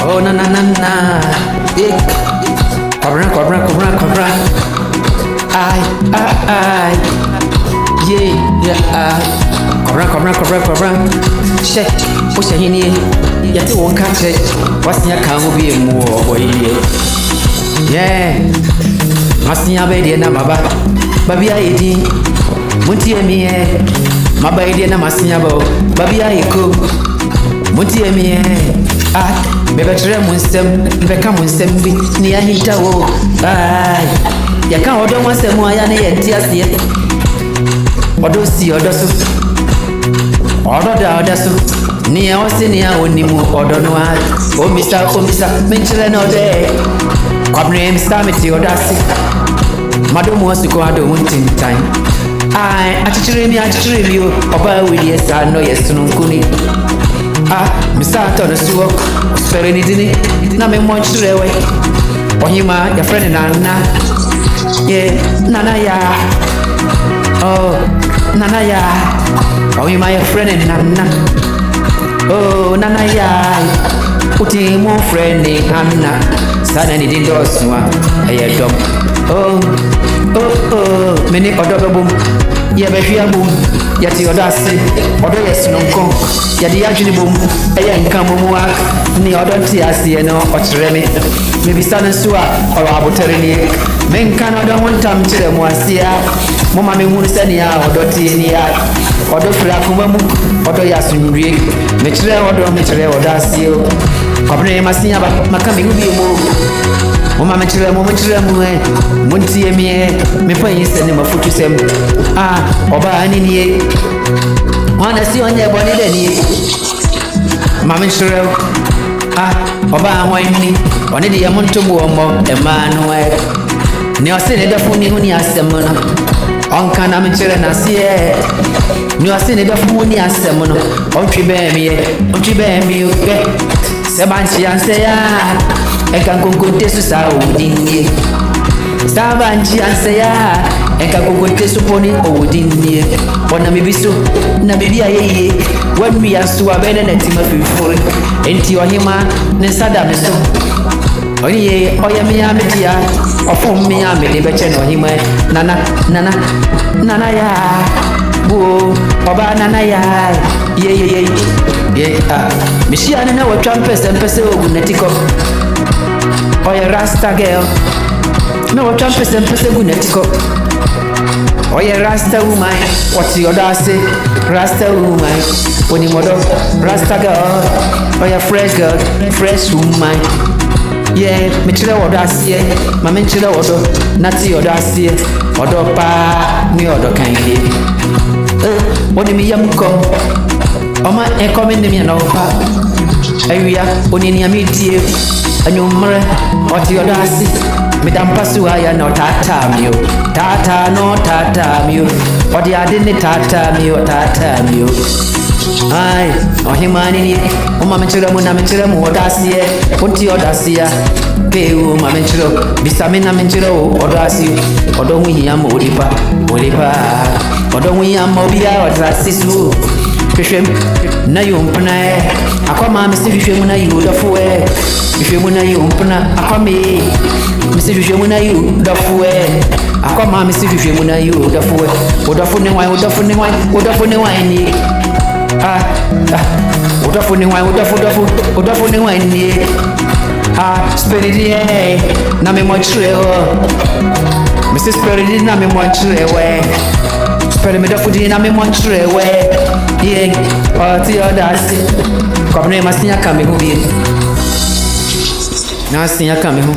Oh na na na na, cobra. Ay, yeah. Cobra. She, what's your hinny? Yet you won't catch it. What's your car will be more boy? Yeah, must you have a na maba? Baby, I eat. Munti me, my baby, na masiabo. Baby, I cook. Munti me, Bebetre Munsem, Becca Munsem, near Hitawo. Ay, you can't order once a more and tears yet. Odosi, Odosu. Order the Odosu. Near Osinia, only more order no. Oh, Mr. Mention no day. Cobname Stamity Odasi. Madam was to go out the winter time. I actually you about with yes, I know yes, no kuni. Mr. Tonosuo, Serenity, Name much away. Or him, your friend Nana. Yeah, Nanaya. Oh, Nanaya. Oh, you my friend Nana. Oh, Nanaya. Putting more friend in Anna. Suddenly didn't do so. I dog. Oh, many other boom. Yeah, baby, boom. Yet your dusty, or yes, no con. Yet the actually boom. I ain't come work. Near other tears, no, or Tremmy. Maybe Sun and Sua or Aboterini. Men cannot want time to them was here. Mamma Munsania or Dotinia or the Flacumamu or the Yasun Rig. Mitre or Dasio. Cobra Massia, Macami will be moved. Mama Mitre, Munti me pay send him a foot to sem. Oba any. Wanna see on your body then? Mamma Shrel. Oba wine, on the Yamonto Womo, a man where Neo said the phone in Yasemona. On Canamitre Nasie. Neo said the phone Yasemona. On Tribemi, Sebanchi and say, I can go to Saudi. Sabanchi and say, I can go to Pony or Dindy. Or Namibisu, Namibia, when we are to a better than Timothy for it. Ain't your hima, Nesada Misso. Oh, yeah, oh, yeah, me, or for me, I'm a better or him, Nana, ya, boo, Oba Nana, yeah. Michiana, no, trumpets and Peso, Netico. Oh, yeah, Rasta girl. No, trumpets and Peso, Netico. Oh, yeah, Rasta woman. What's your dasi? Rasta woman. When you model, Rasta girl. Oh, yeah, fresh woman. Yeah, Michela Odassie, Mamma Odo, Nati Odassie, Odopa, New Odo Kangi. What do you mean, come? Oma, a comment me an opa. Area, Oninia media, and your mother, what your Odassie, Madame Pasua, no tata mu, tata no tata mu, or the identity tata mu, tata mu. Ay, or humanity, Mamma Michela Odassie, put your Dacia, Peu, Mamma Bistamina Menchero, Odassi, or don't we am Olipa, or don't we am Mobia or Zassisu, Fishim, Nayum Panae, Aquama, Mr. Fishimuna, you the Fue, Fishimuna, you Puna, Aquame, Mr. Fishimuna, you the Fue, Aquama, Mr. Fishimuna, you the Fue, or the Funny wine. Udafuni wine Spiridi na me mochre Mrs. Spiridi na me mochre we Spiridi me dafudi na me mochre we Ye ti odasi Kwabne masinya kame hu bi Na sinya kame hu